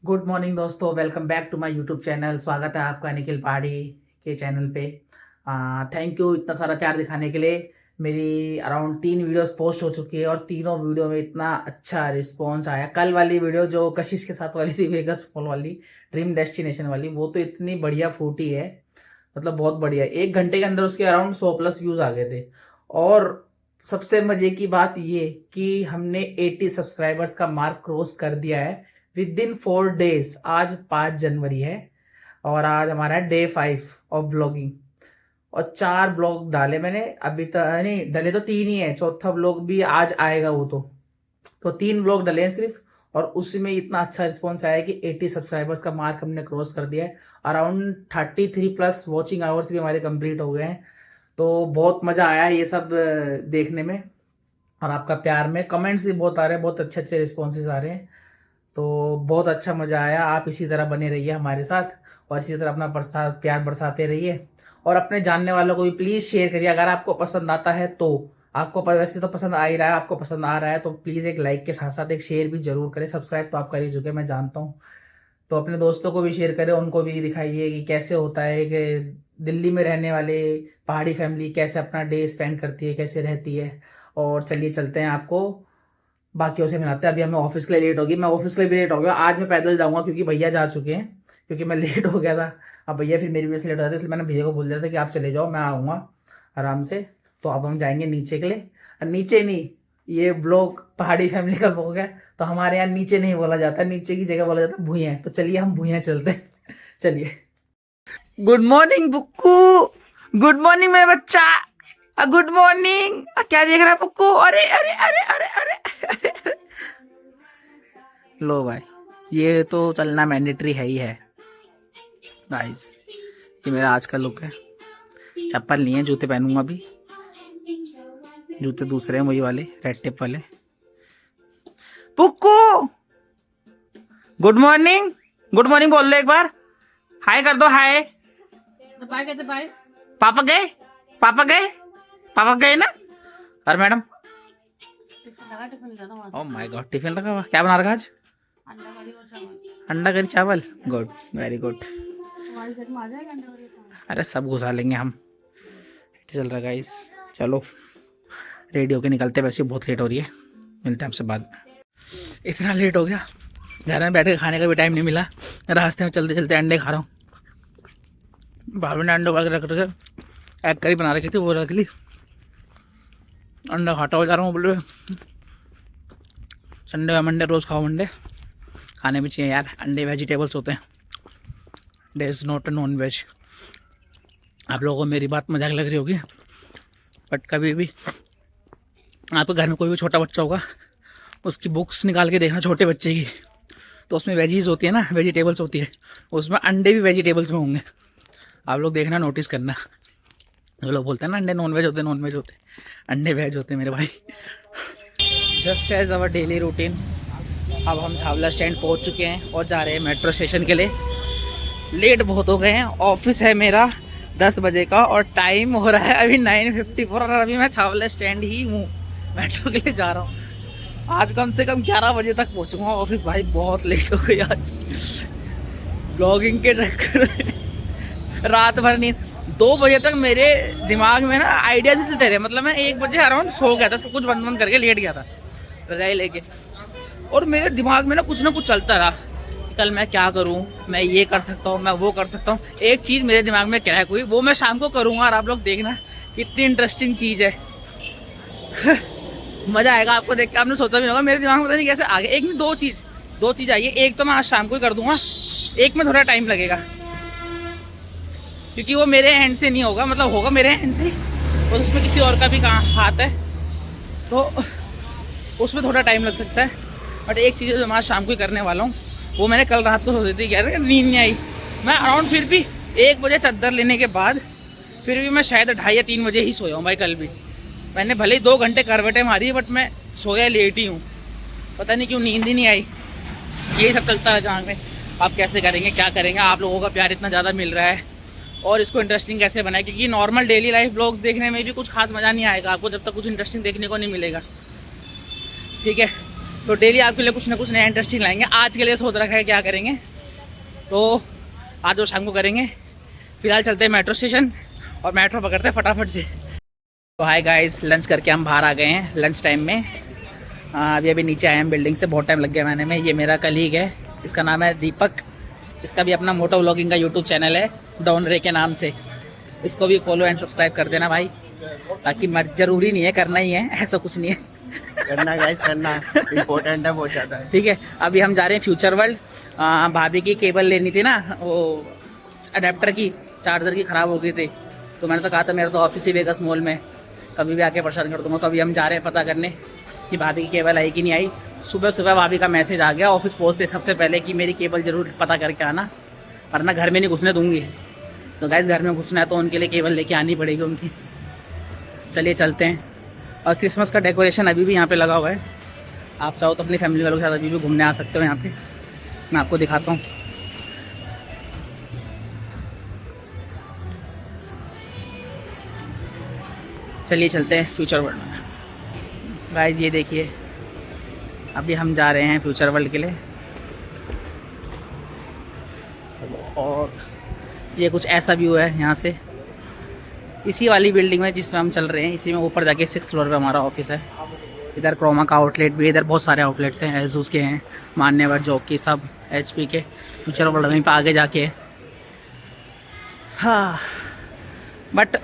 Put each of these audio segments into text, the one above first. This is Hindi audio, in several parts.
गुड मॉर्निंग दोस्तों, welcome back to my YouTube channel. स्वागत है आपका निखिल पहाड़ी के चैनल पे। थैंक यू इतना सारा प्यार दिखाने के लिए। मेरी अराउंड 3 वीडियोस पोस्ट हो चुकी है और तीनों वीडियो में इतना अच्छा रिस्पॉन्स आया। कल वाली वीडियो जो कशिश के साथ वाली थी, वेगस फॉल वाली, ड्रीम डेस्टिनेशन वाली, वो तो इतनी बढ़िया फूटी है, मतलब बहुत बढ़िया। 1 घंटे के अंदर उसके अराउंड 100+ व्यूज आ गए थे। और सबसे मजे की बात ये कि हमने 80 सब्सक्राइबर्स का मार्क क्रॉस कर दिया है विद इन 4 डेज। आज 5 जनवरी है और आज हमारा है डे 5 ऑफ ब्लॉगिंग। और 4 ब्लॉग डाले मैंने अभी तक, नहीं डले तो 3 ही है, चौथा ब्लॉग भी आज आएगा वो तो 3 ब्लॉग डले हैं सिर्फ। और उसमें इतना अच्छा रिस्पॉन्स आया है कि 80 सब्सक्राइबर्स का मार्क हमने क्रॉस कर दिया है। अराउंड 33+ वॉचिंग आवर्स भी हमारे कंप्लीट हो गए हैं। तो बहुत मजा आया ये सब देखने में। और आपका प्यार में कमेंट्स भी बहुत आ रहे हैं, बहुत अच्छे अच्छे रिस्पॉन्सेज आ रहे हैं। तो बहुत अच्छा मजा आया। आप इसी तरह बने रहिए हमारे साथ और इसी तरह अपना प्यार बरसाते रहिए। और अपने जानने वालों को भी प्लीज शेयर करिए अगर आपको पसंद आता है तो। आपको वैसे तो पसंद आ ही रहा है, आपको पसंद आ रहा है तो प्लीज एक लाइक के साथ साथ एक शेयर भी जरूर करें। सब्सक्राइब तो आप कर ही चुके, मैं जानता हूँ। तो अपने दोस्तों को भी शेयर करें, उनको भी दिखाइए कि कैसे होता है कि दिल्ली में रहने वाले पहाड़ी फैमिली कैसे अपना डे स्पेंड करती है, कैसे रहती है। और चलिए चलते हैं, आपको बाकियों से मिलाते हैं। अभी हमें ऑफिस के लिए लेट होगी, मैं ऑफिस के लिए भी लेट हो गया। आज मैं पैदल जाऊंगा क्योंकि भैया जा चुके हैं, क्योंकि मैं लेट हो गया था। अब भैया फिर मेरी वजह से लेट हो जाते, इसलिए मैंने भैया को बोल दिया था कि आप चले जाओ, मैं आऊँगा आराम से। तो अब हम जाएंगे नीचे के लिए। नीचे नहीं, ये ब्लॉग पहाड़ी फैमिली का ब्लॉग है, तो हमारे यहाँ नीचे नहीं बोला जाता, नीचे की जगह बोला जाता है भूइयाँ। तो चलिए हम भूइयाँ चलते हैं। चलिए। गुड मॉर्निंग बुक्कू, गुड मॉर्निंग मेरा बच्चा, गुड मॉर्निंग। क्या देख रहा है बुक्कू? अरे अरे अरे अरे अरे अरे, अरे। लो भाई, ये तो चलना मैंडेटरी है ही है गाइस। ये मेरा आज का लुक है। चप्पल नहीं है, जूते पहनूंगा अभी। जूते दूसरे हैं, वही वाले रेड टेप वाले। पुक्कू गुड मॉर्निंग, गुड मॉर्निंग बोल दो एक बार। हाय कर दो, हाय। बाय कहते बाय। पापा गए, पापा गए, पापा गए ना। और मैडम, टिफिन लेना वहां से। ओह माय गॉड, टिफिन रखा हुआ। क्या बना रखा आज? अंडा करी और चावल। अंडा करी चावल, गुड, वेरी गुड। तुम्हारी सेट में आ जाएगा अंडा करी चावल। अरे सब घुसा लेंगे हम। चल रहा गाइस, चलो रेडी होके निकलते हैं। वैसे बहुत लेट हो रही है, मिलते हैं आपसे बाद में। इतना लेट हो गया, घर में बैठ के खाने का भी टाइम नहीं मिला। रास्ते में चलते चलते अंडे खा रहा हूँ। भाभी ने अंडे उबाल के रख रखे, एग करी बना रखी थी, वो रख ली। अंडा खाता हो जा रहा हूँ। बोले संडे मंडे रोज़ खाओ अंडे, खाने भी चाहिए यार। अंडे वेजिटेबल्स होते हैं, they is not a non veg. आप लोगों को मेरी बात मजाक लग रही होगी, बट कभी भी आपके घर में कोई भी छोटा बच्चा होगा, उसकी बुक्स निकाल के देखना छोटे बच्चे की, तो उसमें वेजीज होती है ना, वेजिटेबल्स होती है, उसमें अंडे भी वेजिटेबल्स में होंगे। आप लोग देखना, नोटिस करना। जो लोग बोलते हैं ना अंडे नॉन वेज होते, नॉन वेज होते, अंडे वेज होते मेरे भाई। Just as our daily routine, अब हम छावला स्टैंड पहुंच चुके हैं और जा रहे हैं मेट्रो स्टेशन के लिए। लेट बहुत हो गए हैं। ऑफिस है मेरा 10 बजे का और टाइम हो रहा है अभी 9:54 और अभी मैं छावला स्टैंड ही हूँ, मेट्रो के लिए जा रहा हूँ। आज कम से कम 11 बजे तक पहुँचूँगा ऑफिस। भाई बहुत लेट हो गई आज, ब्लॉगिंग के चक्कर में रात भर नींद। 2 बजे तक मेरे दिमाग में ना आइडिया भी चलते रहे। मतलब मैं 1 बजे अराउंड सो गया था, सब कुछ बंद बंद करके लेट गया था रजाई लेके, और मेरे दिमाग में ना कुछ चलता रहा। कल मैं क्या करूं, मैं ये कर सकता हूं, मैं वो कर सकता हूं। एक चीज़ मेरे दिमाग में क्रैक हुई, वो मैं शाम को करूंगा और आप लोग देखना कितनी इंटरेस्टिंग चीज़ है। मज़ा आएगा आपको देख के। आपने सोचा भी होगा, मेरे दिमाग में पता नहीं कैसे आ गया। एक में दो चीज़ आई है। एक तो मैं आज शाम को ही कर दूंगा, एक में थोड़ा टाइम लगेगा क्योंकि वो मेरे हैंड से नहीं होगा, मतलब होगा मेरे हैंड से ही, और उसमें किसी और का भी हाथ है, तो उसमें थोड़ा टाइम लग सकता है। बट एक चीज़ जो मैं आज शाम को ही करने वाला हूँ, वो मैंने कल रात को सोची थी, यार नींद नहीं आई। मैं अराउंड फिर भी 1 बजे चद्दर लेने के बाद फिर भी मैं शायद 2:30 या 3 बजे ही सोया हूँ भाई। कल भी मैंने भले ही 2 घंटे करवटें मारी, बट मैं सोया लेट ही हूँ। पता नहीं क्यों नींद ही नहीं आई। यही सब चलता है जहाँ में। आप कैसे करेंगे, क्या करेंगे? आप लोगों का प्यार इतना ज़्यादा मिल रहा है और इसको इंटरेस्टिंग कैसे बनाए, क्योंकि नॉर्मल डेली लाइफ ब्लॉग्स देखने में भी कुछ खास मज़ा नहीं आएगा आपको जब तक कुछ इंटरेस्टिंग देखने को नहीं मिलेगा। ठीक है, तो डेली आपके लिए कुछ ना कुछ नया इंटरेस्टिंग लाएंगे। आज के लिए सोच रखा है क्या करेंगे, तो आज वो शाम को करेंगे। फिलहाल चलते हैं मेट्रो स्टेशन और मेट्रो पकड़ते हैं फटाफट से। तो हाय गाइस, लंच करके हम बाहर आ गए हैं लंच टाइम में। अभी नीचे आए हैं बिल्डिंग से, बहुत टाइम लग गया मैंने में। ये मेरा कलीग है, इसका नाम है दीपक। इसका भी अपना मोटो व्लॉगिंग का यूट्यूब चैनल है डॉन रे के नाम से। इसको भी फॉलो एंड सब्सक्राइब कर देना भाई। बाकी ज़रूरी नहीं है, करना ही है, ऐसा कुछ नहीं है। करना गाइस, करना इम्पोर्टेंट है बहुत ज़्यादा। ठीक है, अभी हम जा रहे हैं फ्यूचर वर्ल्ड। भाभी की केबल लेनी थी ना, वो अडेप्टर की, चार्जर की ख़राब हो गई थी। तो मैंने तो कहा था मेरा तो ऑफिस ही वेगस मॉल में, कभी भी आके परेशान कर दूँगा। तो अभी हम जा रहे हैं पता करने कि भाभी की केबल आई कि नहीं आई। सुबह सुबह भाभी का मैसेज आ गया ऑफिस पहुँचते सबसे पहले कि मेरी केबल ज़रूर पता करके आना, वरना घर में नहीं घुसने दूँगी। तो गाइस घर में घुसना है तो उनके लिए केबल लेके आनी पड़ेगी उनकी। चलिए चलते हैं। और क्रिसमस का डेकोरेशन अभी भी यहाँ पे लगा हुआ है। आप चाहो तो अपनी फैमिली वालों के साथ अभी भी घूमने आ सकते हो यहाँ पे। मैं आपको दिखाता हूँ। चलिए चलते हैं फ्यूचर वर्ल्ड में। गाइस ये देखिए, अभी हम जा रहे हैं फ्यूचर वर्ल्ड के लिए। और ये कुछ ऐसा व्यू है यहाँ से, इसी वाली बिल्डिंग में जिसमें हम चल रहे हैं, इसी में ऊपर जाके 6th फ्लोर पे हमारा ऑफिस है। इधर क्रोमा का आउटलेट भी, इधर बहुत सारे आउटलेट्स हैं, एसूस के हैं, मान्यवर, जॉकी, सब HP के। फ्यूचर वर्ल्ड वहीं पे आगे जाके है। हाँ, बट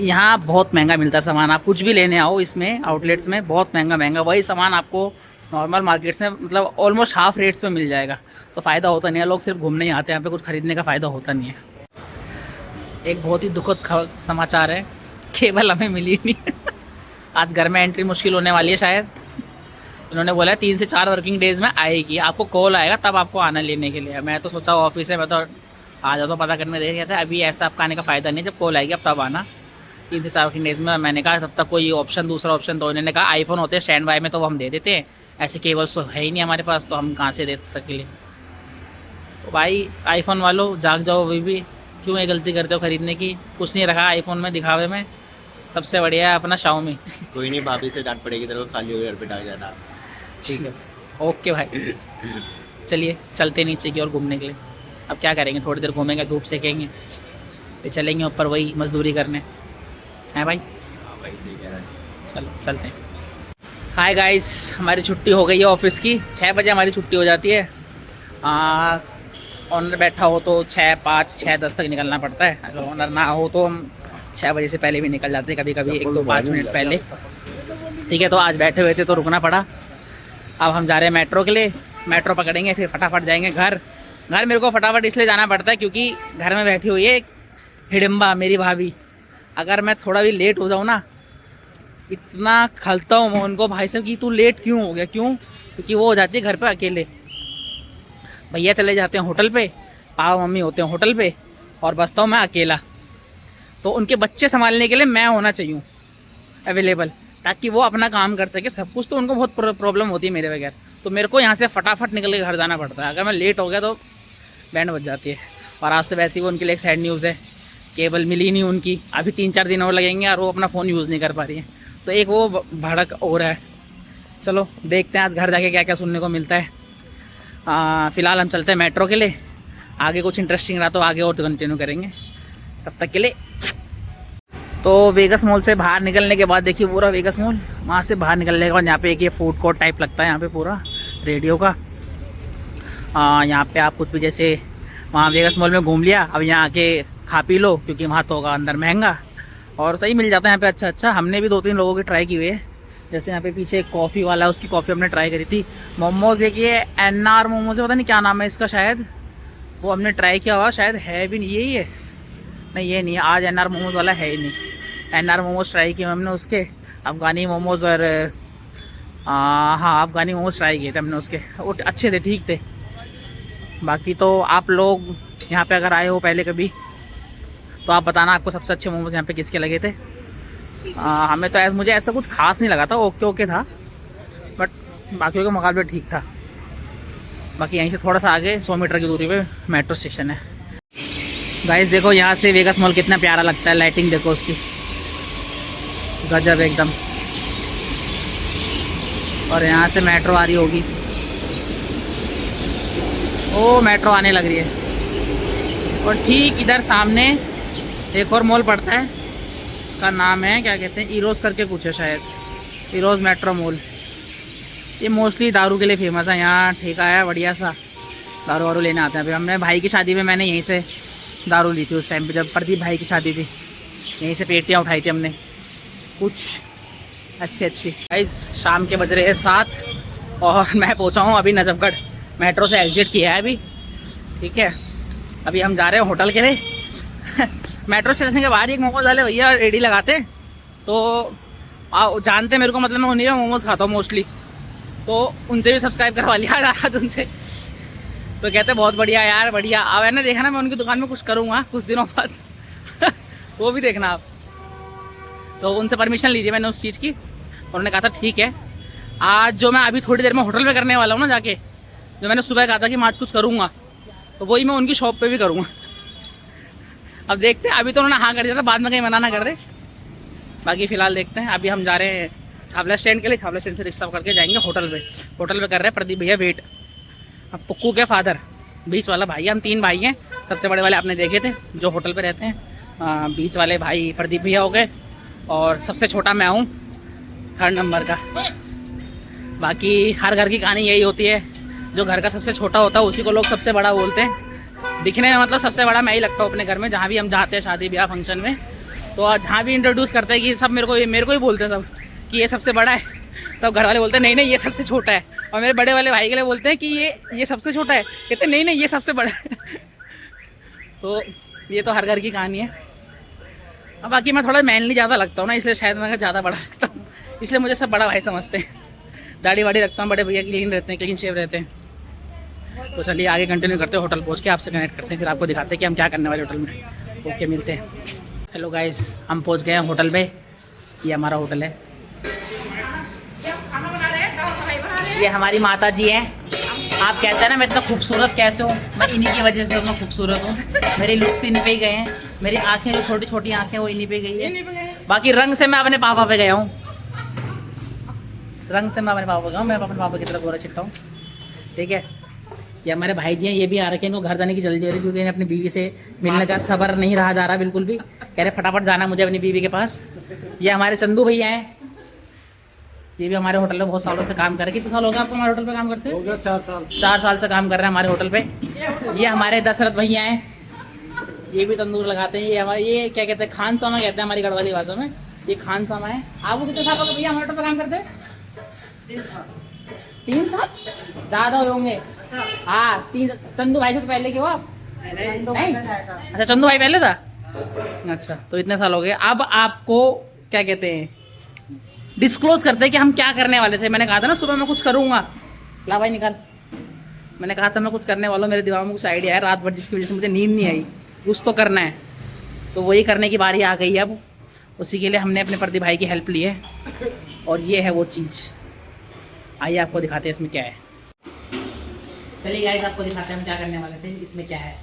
यहाँ बहुत महंगा मिलता है सामान। आप कुछ भी लेने आओ इसमें आउटलेट्स में, बहुत महंगा वही सामान आपको नॉर्मल मार्केट्स में मतलब ऑलमोस्ट हाफ रेट्स पे मिल जाएगा। तो फ़ायदा होता नहीं है, लोग सिर्फ घूमने ही आते हैं यहाँ पे, कुछ खरीदने का फ़ायदा होता नहीं है। एक बहुत ही दुखद समाचार है, केबल हमें मिली नहीं। आज घर में एंट्री मुश्किल होने वाली है शायद। इन्होंने बोला है 3 से 4 वर्किंग डेज़ में आएगी, आपको कॉल आएगा तब आपको आना लेने के लिए। मैं तो सोचा ऑफिस है, मैं तो आ जाता पता करने दे गया था। अभी ऐसा आपका आने का फ़ायदा नहीं, जब कॉल आएगी अब तब आना 3 से 4 वर्किंग डेज़ में। मैंने कहा तब तक कोई ऑप्शन, दूसरा ऑप्शन तो इन्होंने कहा आईफोन होते हैं स्टैंड बाय में तो वो हम दे देते हैं, ऐसे केबल्स तो है ही नहीं हमारे पास, तो हम कहाँ से दे सके। तो भाई आईफोन वालों जाग जाओ, अभी भी क्यों ये गलती करते हो खरीदने की। कुछ नहीं रखा आईफोन में दिखावे में, सबसे बढ़िया है अपना Xiaomi। कोई नहीं, भाभी से डांट पड़ेगी तेरे को, खाली हो घर पे डाल जाना। ठीक है, ओके भाई। चलिए चलते नीचे की ओर घूमने के लिए। अब क्या करेंगे, थोड़ी देर घूमेंगे, धूप सेकेंगे, फिर चलेंगे ऊपर वही मजदूरी करने, हैं भाई? चलो चलते हैं। हाय गाइस, हमारी छुट्टी हो गई है ऑफिस की। 6 बजे हमारी छुट्टी हो जाती है। ऑनर बैठा हो तो 6, 5, 6, 10 तक निकलना पड़ता है। अगर ऑनर ना हो तो हम 6 बजे से पहले भी निकल जाते हैं, कभी कभी 1, 2, 5 मिनट पहले। ठीक है, तो आज बैठे हुए थे तो रुकना पड़ा। अब हम जा रहे हैं मेट्रो के लिए, मेट्रो पकड़ेंगे फिर फटाफट जाएंगे घर। मेरे को फटाफट इसलिए जाना पड़ता है क्योंकि घर में बैठी हुई है एक हिडिम्बा मेरी भाभी। अगर मैं थोड़ा भी लेट हो जाऊँ ना, इतना खलता हूँ मैं उनको, भाई साहब कि तू लेट क्यों हो गया, क्यों? क्योंकि वो हो जाती है घर पे अकेले। भैया चले जाते हैं होटल पे, पापा मम्मी होते हैं होटल पे, और बसता हूँ मैं अकेला। तो उनके बच्चे संभालने के लिए मैं होना चाहिए अवेलेबल, ताकि वो अपना काम कर सके सब कुछ। तो उनको बहुत प्रॉब्लम होती है मेरे बगैर। तो मेरे को यहाँ से फटाफट निकल के घर जाना पड़ता है। अगर मैं लेट हो गया तो बैंड बज जाती है। और आज तो वैसे ही वो उनके लिए एक सैड न्यूज़ है, केबल मिली नहीं उनकी। अभी 3-4 दिन और लगेंगे और वो अपना फ़ोन यूज़ नहीं कर पा रही है। तो एक वो भड़क हो रहा है। चलो देखते हैं आज घर जाके क्या क्या सुनने को मिलता है। फ़िलहाल हम चलते हैं मेट्रो के लिए। आगे कुछ इंटरेस्टिंग रहा तो आगे और कंटिन्यू करेंगे। तब तक के लिए तो वेगस मॉल से बाहर निकलने के बाद देखिए पूरा वेगस मॉल, वहाँ से बाहर निकलने के बाद यहाँ पे एक ये फूड कोर्ट टाइप लगता है यहाँ पे पूरा रेडियो का। यहाँ पे आप कुछ भी जैसे वहाँ वेगस मॉल में घूम लिया, अब यहाँ आके खा पी लो, क्योंकि वहाँ तो होगा अंदर महंगा और सही मिल जाता है यहाँ पे। अच्छा हमने भी 2-3 लोगों की ट्राई की हुई है। जैसे यहाँ पे पीछे एक कॉफ़ी वाला है, उसकी कॉफ़ी हमने ट्राई करी थी। मोमोज़ एक ये NR मोमोज़ है, पता नहीं क्या नाम है इसका, शायद वो हमने ट्राई किया हुआ, शायद है भी नहीं, यही है, नहीं ये नहीं है। आज NR मोमोज़ वाला है ही नहीं। NR मोमोज़ ट्राई किए हमने उसके, अफ़गानी मोमोज़ और हाँ अफ़गानी मोमोज़ ट्राई किए थे हमने उसके, वो अच्छे थे, ठीक थे। बाकी तो आप लोग यहाँ पे अगर आए हो पहले कभी तो आप बताना आपको सबसे अच्छे मोमोज़ यहाँ पे किसके लगे थे। हमें तो मुझे ऐसा कुछ खास नहीं लगा था, ओके था, बट बाकियों के मुकाबले ठीक था। बाकी यहीं से थोड़ा सा आगे 100 मीटर की दूरी पे मेट्रो स्टेशन है। गाइस देखो यहाँ से वेगस मॉल कितना प्यारा लगता है, लाइटिंग देखो उसकी, गजब एकदम। और यहाँ से मेट्रो आ रही होगी। ओ मेट्रो आने लग रही है। और ठीक इधर सामने एक और मॉल पड़ता है, उसका नाम है क्या कहते हैं, इरोज करके कुछ है शायद, इरोज मेट्रो मॉल। ये मोस्टली दारू के लिए फेमस है। यहाँ ठेका है बढ़िया सा, दारू वारू लेने आते हैं। अभी हमने भाई की शादी में मैंने यहीं से दारू ली थी उस टाइम पे, जब प्रदीप भाई की शादी थी। यहीं से पेटियाँ उठाई थी हमने कुछ अच्छी। गाइस शाम के बज रहे हैं 7 और मैं पहुंचा हूँ अभी नजफगढ़। मेट्रो से एग्जिट किया है अभी, ठीक है। अभी हम जा रहे हैं होटल के लिए। मेट्रो स्टेशन के बाहर एक मोमोज वाले भैया रेडी लगाते हैं, तो जानते हैं मेरे को, मतलब मैं उन्हीं में मोमोज खाता हूँ मोस्टली, तो उनसे भी सब्सक्राइब करवा लिया रात उनसे। तो कहते बहुत बढ़िया यार, बढ़िया। अब है ना, देखा ना मैं उनकी दुकान में कुछ करूँगा कुछ दिनों बाद। वो भी देखना आप। तो उनसे परमिशन ली थी मैंने उस चीज़ की, उन्होंने कहा था ठीक है। आज जो मैं अभी थोड़ी देर में होटल पे करने वाला हूँ ना जाके, जो मैंने सुबह कहा था कि मैं आज कुछ करूँगा, तो वही मैं उनकी शॉप पे भी करूँगा। अब देखते हैं, अभी तो उन्होंने हाँ कर दिया था, बाद में कहीं मना ना कर दे। बाकी फ़िलहाल देखते हैं। अभी हम जा रहे हैं छावला स्टैंड के लिए, छावला स्टैंड से रिक्शा करके जाएंगे होटल पे। होटल पे कर रहे हैं प्रदीप भैया वेट। अब पुक्कू के फादर, बीच वाला भाई, हम 3 भाई हैं। सबसे बड़े वाले आपने देखे थे जो होटल पे रहते हैं। बीच वाले भाई प्रदीप भैया हो गए, और सबसे छोटा मैं हूँ 3rd नंबर का। बाकी हर घर की कहानी यही होती है, जो घर का सबसे छोटा होता है उसी को लोग सबसे बड़ा बोलते हैं। दिखने में मतलब सबसे बड़ा मैं ही लगता हूँ अपने घर में, जहाँ भी हम जाते हैं शादी ब्याह फंक्शन में, तो जहाँ भी इंट्रोड्यूस करते हैं कि सब मेरे को ही बोलते हैं सब कि ये सबसे बड़ा है। तब घर वाले बोलते हैं नहीं ये सबसे छोटा है, और मेरे बड़े वाले भाई के लिए बोलते हैं कि ये सबसे छोटा है, कहते हैं नहीं ये सबसे बड़ा है। तो ये तो हर घर की कहानी है। अब बाकी मैं थोड़ा मैनली ज़्यादा लगता हूँ ना, इसलिए शायद मैं ज़्यादा बड़ा लगता हूँ, इसलिए मुझे सब बड़ा भाई समझते हैं। दाढ़ी वाड़ी रखता हूँ, बड़े भैया क्लीन रहते हैं, क्लीन शेव रहते हैं। तो चलिए आगे कंटिन्यू करते हैं, होटल पहुँच के आपसे कनेक्ट करते हैं, फिर आपको दिखाते हैं कि हम क्या करने वाले होटल में। ओके मिलते हैं। हेलो गाइस, हम पहुँच गए हैं होटल पे। ये हमारा होटल है। ये हमारी माता जी हैं। आप कहते हैं ना मैं इतना खूबसूरत कैसे हूँ, मैं इन्हीं की वजह से उतना खूबसूरत हूँ। मेरे लुक्स इन्हीं पे ही गए हैं, मेरी आंखें जो छोटी छोटी आंखें वो इन्हीं पे गई है। बाकी रंग से मैं अपने पापा पे गया हूँ, रंग से मैं अपने पापा पे गया हूँ। मैं अपने पापा की तरफ गोरा चिट्टा हूँ, ठीक है। ये हमारे भाई जी हैं, ये भी आ रखे हैं। इनको घर जाने की जल्दी हो रही, क्योंकि इन्हें अपनी बीवी से मिलने का सब्र नहीं रहा जा रहा बिल्कुल भी। कह रहे फटाफट जाना मुझे अपनी बीवी के पास। ये हमारे चंदू भैया हैं, ये भी हमारे होटल में बहुत सालों से काम कर रहे हैं। कितने साल हो गए आपको हमारे होटल पे काम करते हैं? हो गया 4 साल। 4 साल से काम कर रहे हैं हमारे होटल पे। ये हमारे दशरथ भैया हैं, ये भी तंदूर लगाते हैं। ये हमारे ये क्या कहते हैं, खान सामा कहते हैं हमारी गढ़वाली भाषा में। ये खान सामा है। आप कितने साल हो गए भैया हमारे होटल पे काम करते हैं? 3 साल ज़्यादा होंगे। हाँ 3। चंदू भाई से तो पहले क्यों आप? नहीं, अच्छा चंदू भाई पहले था। अच्छा, तो इतने साल हो गए। अब आपको क्या कहते हैं, डिस्क्लोज करते हैं कि हम क्या करने वाले थे। मैंने कहा था ना सुबह मैं कुछ करूँगा। ला भाई निकाल। मैंने कहा था मैं कुछ करने वाला हूँ, मेरे दिमाग में कुछ आइडिया है रात भर, जिसकी वजह से मुझे नींद नहीं आई। कुछ तो करना है, तो वही करने की बारी आ गई है अब। उसी के लिए हमने अपने प्रदीप भाई की हेल्प ली है, और ये है वो चीज़। आइए आपको दिखाते हैं इसमें क्या है। चलिए गाइस, आपको दिखाते हैं हम क्या करने वाले थे, इसमें क्या है।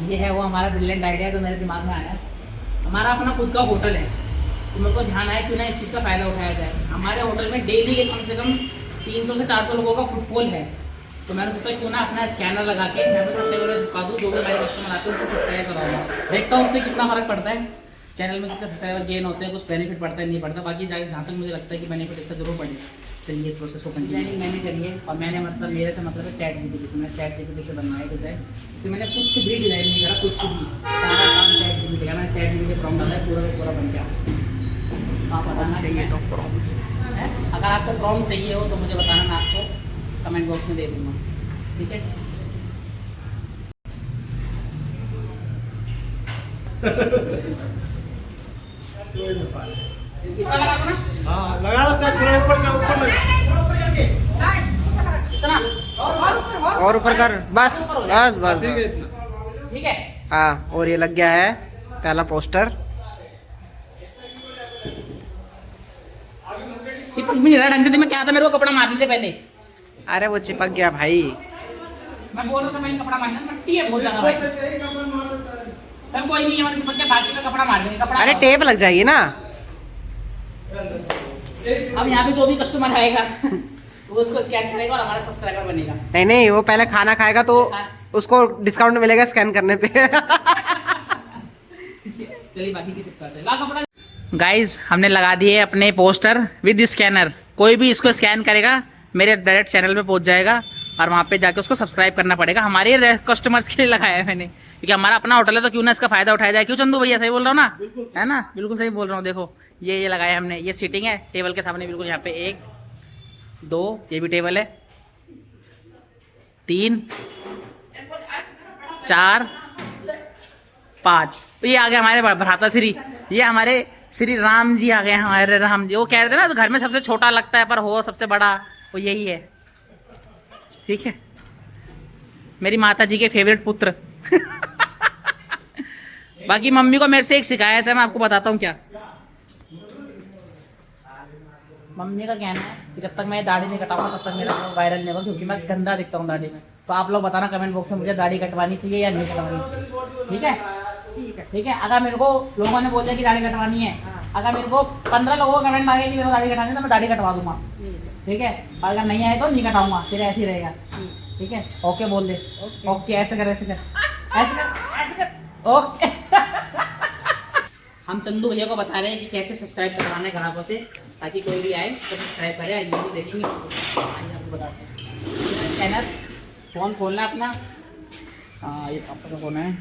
ये है वो हमारा ब्रिलियंट आइडिया जो मेरे दिमाग में आया। हमारा अपना खुद का होटल है, तो मेरे को ध्यान आया क्यों ना इस चीज़ का फ़ायदा उठाया जाए। हमारे होटल में डेली के कम से कम 300 से 400 लोगों का फुटफॉल है, तो मैंने सोचा क्यों ना अपना स्कैनर लगा के मैं सब्सक्राइबर चिपका दूँ। जो भी हमारे कस्टमर आते हैं उनसे सब्सक्राइब करवाऊँगा, देखता हूँ उससे कितना फ़र्क पड़ता है, चैनल में कितने सब्सक्राइबर गेन होते हैं, कुछ बेनिफिट पड़ता है नहीं पड़ता। बाकी जहाँ तक मुझे लगता है कि बेनिफिट इसका जरूर पड़ेगा। चलिए इस प्रोसेस को कंटिन्यू मैंने करी है, और मैंने मतलब मेरे से मतलब है ChatGPT से। मैं ChatGPT से बनवाया डिज़ाइन, इसे मैंने कुछ भी डिज़ाइन नहीं करा, कुछ भी, सारा काम ChatGPT का। मैंने ChatGPT प्रॉम्प्ट डाला है, पूरा का पूरा बन गया। आप बताना चाहिए तो प्रॉम्प्ट है, अगर आपको प्रॉम्प्ट चाहिए हो तो मुझे बताना, मैं आपको कमेंट बॉक्स में दे दूँगा, ठीक है। लगा दो, और ऊपर कर, बस बस बस, ठीक है। हाँ, और ये लग गया है पहला पोस्टर। चिपक भी नहीं रहा ढंग से। मैं क्या था, मेरे को कपड़ा मार लीजिए पहले। अरे वो चिपक गया भाई। मैं बोल रहा था मैंने कपड़ा मारना, मट्टी है बहुत ज़्यादा भाई। सब कोई नहीं है मतलब बच्चे बाकी का कपड़ा मार देंगे कपड़ा। अरे टेप लग जाएगी ना। अब यहाँ पे जो भी कस्टमर आएगा वो उसको स्कैन करेगा और हमारा सब्सक्राइबर बनेगा। नहीं नहीं, वो पहले खाना खाएगा तो उसको डिस्काउंट मिलेगा स्कैन करने पे। चलिए बाकी की चिपकाते हैं। ला कपड़ा। गाइज हमने लगा दिए अपने पोस्टर विद स्कैनर। कोई भी इसको स्कैन करेगा मेरे डायरेक्ट चैनल पे पहुंच जाएगा और वहाँ पे जाके उसको सब्सक्राइब करना पड़ेगा। हमारे कस्टमर्स के लिए लगाया है मैंने, क्योंकि हमारा अपना होटल है तो क्यों ना इसका फायदा उठाया जाए। क्यों चंदू भैया, सही बोल रहा हूँ ना? है ना, बिल्कुल सही बोल रहा हूँ। देखो ये लगाया हमने, ये सीटिंग है टेबल के सामने बिल्कुल। यहाँ पे 1 2 ये भी टेबल है, 3 4 5। ये आ गए हमारे भ्राता श्री, ये हमारे श्री राम जी आ गए हैं। हमारे राम जी, वो कह रहे थे ना तो घर में सबसे छोटा लगता है पर हो सबसे बड़ा, वो यही है। ठीक है, मेरी माता जी के फेवरेट पुत्र। बाकी मम्मी को मेरे से एक शिकायत है, मैं आपको बताता हूँ क्या। मम्मी का कहना है कि जब तक मैं दाढ़ी नहीं कटाऊंगा तब तक मेरा वायरल नहीं होगा, क्योंकि मैं गंदा दिखता हूँ दाढ़ी में। तो आप लोग बताना कमेंट बॉक्स में मुझे दाढ़ी कटवानी चाहिए या नहीं कटवानी चाहिए। ठीक है, ठीक है। अगर मेरे को लोगों ने बोल दिया कि दाढ़ी कटवानी है, अगर मेरे को 15 लोगों को कमेंट मांगे कि मेरे को दाढ़ी कटवानी है तो मैं दाढ़ी कटवा दूंगा। ठीक है, अगर नहीं आए तो नहीं कटाऊंगा, फिर ऐसे ही रहेगा। ठीक है, ओके बोल दे। ओके ऐसे कर, ऐसे कर, ऐसे कर, ऐसे कर, ओके। हम चंदू भैया को बता रहे हैं कि कैसे सब्सक्राइब करवाना है ग्राहकों से, ताकि कोई भी आए तो सब्सक्राइब करे। ये भी देखेंगे, आइए आपको बताते हैं। स्कैनर, फ़ोन खोलना अपना। ये पापा का फ़ोन है।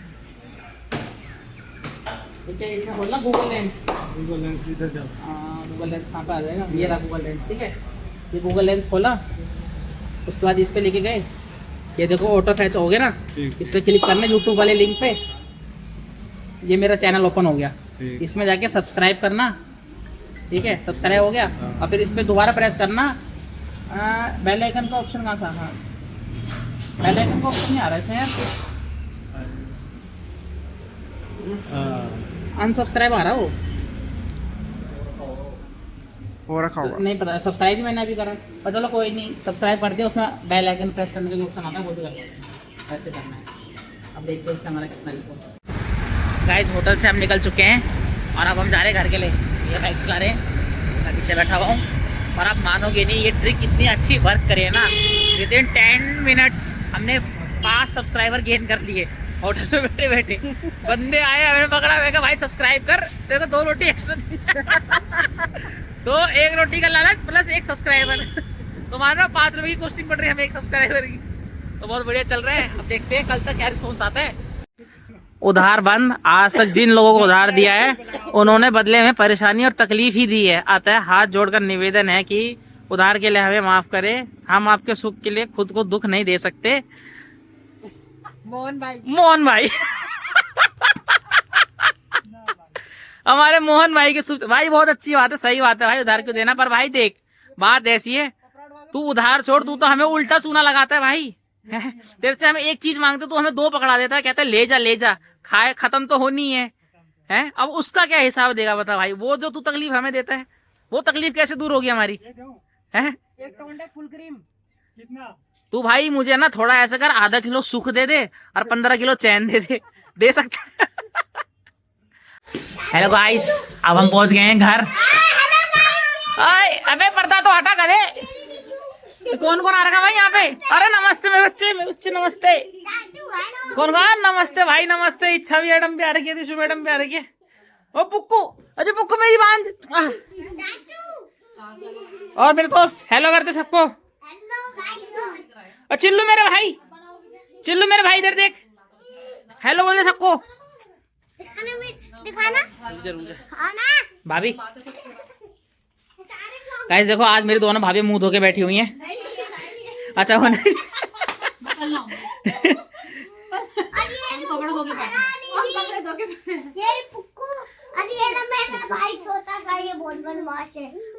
ठीक है, इसमें खोलना गूगल लेंस। गूगल लेंस इधर जाओ। गूगल लेंस कहाँ पे आ जाएगा? ये रहा गूगल लेंस। ठीक है, ये गूगल लेंस खोला, उसके बाद इस पर लेके गए। ये देखो ऑटो फैच हो गया ना, इस पर क्लिक करना यूट्यूब वाले लिंक पे। ये मेरा चैनल ओपन हो गया, इसमें जाके सब्सक्राइब करना। ठीक है, सब्सक्राइब हो गया और फिर इस पर दोबारा प्रेस करना। बेल आइकन का ऑप्शन कहाँ सा? हाँ, बेल आइकन का ऑप्शन नहीं आ रहा इसमें यार। अनसब्सक्राइब आ रहा वो रखा होगा, नहीं पता। सब्सक्राइब भी मैंने अभी करा, पर चलो कोई नहीं, सब्सक्राइब कर दिया। उसमें बेल आइकन प्रेस करने का ऑप्शन आता है, वो भी करना है। ऐसे करना है। अब देखते हैं इससे हमारा कितना रिस्पॉन्स। गाइस होटल से हम निकल चुके हैं और अब हम जा रहे हैं घर के लिए। ये बाइक चला रहे हैं, मैं पीछे बैठा हुआ हूँ। और आप मानोगे नहीं, ये ट्रिक इतनी अच्छी वर्क करे ना, विद इन 10 मिनट्स हमने 5 सब्सक्राइबर गेन कर लिए होटल में बैठे बैठे। बंदे आए, हमें पकड़ा, मैं कहा भाई सब्सक्राइब कर, तेरे को 2 रोटी एक्स्ट्रा। तो 1 रोटी का लालच प्लस 1 सब्सक्राइबर। तो मान रहा 5 रुपये की कॉस्टिंग पड़ रही है हमें 1 सब्सक्राइबर की। तो बहुत बढ़िया चल रहा है। अब देखते हैं कल तक क्या रिस्पॉन्स आता है। उधार बंद। आज तक जिन लोगों को उधार दिया है उन्होंने बदले में परेशानी और तकलीफ ही दी है। अतः हाथ जोड़कर निवेदन है कि उधार के लिए हमें माफ करें, हम आपके सुख के लिए खुद को दुख नहीं दे सकते। मोहन भाई हमारे मोहन भाई के सुख। भाई बहुत अच्छी बात है, सही बात है भाई, उधार क्यों देना। पर भाई देख, बात ऐसी है, तू उधार छोड़, तू तो हमें उल्टा चूना लगाता है भाई। तेरे से हमें एक चीज मांगते तू हमें 2 पकड़ा देता है, कहता है ले जा, खाए खत्म तो होनी है। अब उसका क्या हिसाब देगा बता भाई। वो जो तू तकलीफ हमें देता है, वो तकलीफ कैसे दूर होगी हमारी? है फुल क्रीम कितना? तू भाई मुझे ना थोड़ा ऐसा कर, आधा किलो सुख दे दे और 15 किलो चैन दे सकता है। हेलो गाइस, अब हम पहुंच गए हैं घर। अबे पर्दा तो हटा कर दे। कौन कौन आ रखा भाई यहाँ पे? अरे नमस्ते मेरे बच्चे नमस्ते। कौन नमस्ते भाई, नमस्ते। इच्छा भी मैडम भी आ रही है, दिशु मैडम भी आ रही है। ओ पुक्कू, अजय पुक्कू मेरी बांध। और मेरे दोस्त हेलो करते सबको। चिल्लू मेरे भाई इधर देख, हेलो बोल दे सबको। भाभी गाइस देखो, आज मेरी दोनों भाभी मुंह धो के बैठी हुई हैं। अच्छा वो नहीं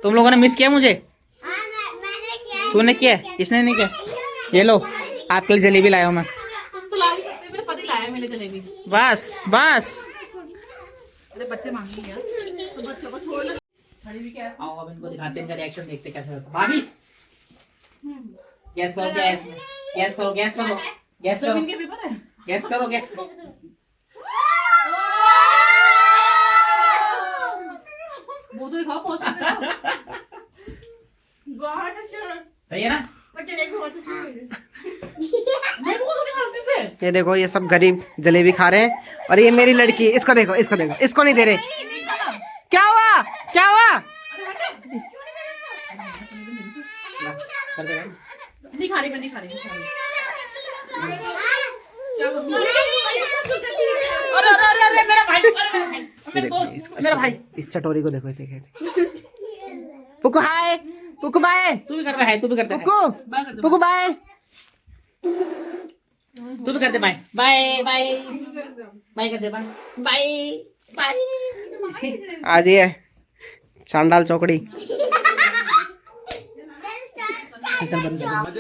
तुम लोगों ने मिस किया मुझे? तूने किया, इसने नहीं किया। ये लो आपके लिए जलेबी लाया हूँ मैं। मेरे पति लाया मेरे जलेबी। बस बच्चे मांगेंगे तो बच्चों को छोड़ना। आओ अब इनको दिखाते हैं, इनका रिएक्शन देखते कैसे होता है। भाभी गैस करो, गैस करो। इनके पेपर है। गैस करो। वो तो दिखाओ पोस्ट सही है ना? ये देखो ये सब गरीब जलेबी खा रहे हैं और ये मेरी लड़की, इसको देखो इसको देखो, इसको नहीं दे रहे। क्या हुआ क्या हुआ? नहीं खा रही मैं, नहीं खा रही, नहीं खा रही। अरे मेरा भाई, ये देखो, मेरा भाई। इस चटोरी को देखो, इसे पुकु हाय, पुकु बाय, तू भी करता है, तू भी करता है, पुकु पुकु बाय, तू भी करते बाय बाय बाय बाय कर दे बाय बाय बाय। आज ये चांडाल चौकड़ी।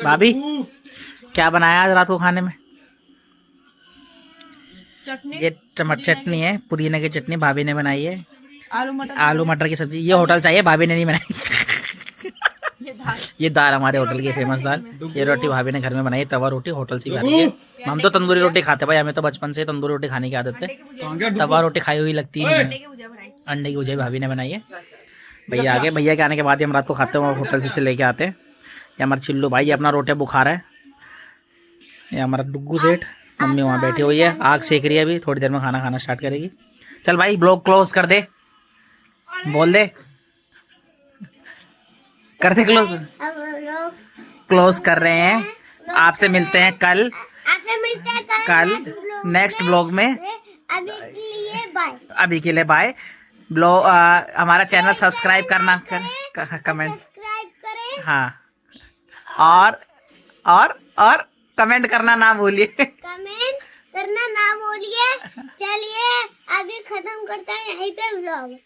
भाभी क्या बनाया आज रात को खाने में? चटनी, ये टमाटर चटनी है, पुदीना की चटनी भाभी ने बनाई है, आलू मटर की सब्जी। ये होटल चाहिए, भाभी ने नहीं बनाई। ये दाल, ये दाल हमारे होटल की फेमस दाल। ये रोटी भाभी ने घर में बनाई, तवा रोटी होटल से भी आती है। हम तो तंदूरी रोटी खाते भाई, हमें तो बचपन से तंदूरी रोटी खाने की आदत है। तवा रोटी खाई हुई लगती है। अंडे की भुजिया भाभी ने बनाई है। भैया आगे, भैया के आने के बाद ही हम रात को खाते हैं, होटल से लेके आते हैं। ये हमारा चिल्लू भाई, ये अपना रोटी बुखार है। ये हमारा डुग्गू सेठ, मम्मी वहाँ बैठी हुई है, आग सेक रही है, अभी थोड़ी देर में खाना खाना स्टार्ट करेगी। चल भाई ब्लॉग क्लोज कर दे, बोल दे, कर दे क्लोज। क्लोज कर रहे हैं। आपसे मिलते हैं कल, नेक्स्ट ब्लॉग में। अभी के लिए बाय। ब्लॉग हमारा चैनल सब्सक्राइब करना, कमेंट, हाँ, और कमेंट करना ना भूलिए। कमेंट करना ना भूलिए। चलिए अभी खत्म करते हैं यहीं पे व्लॉग।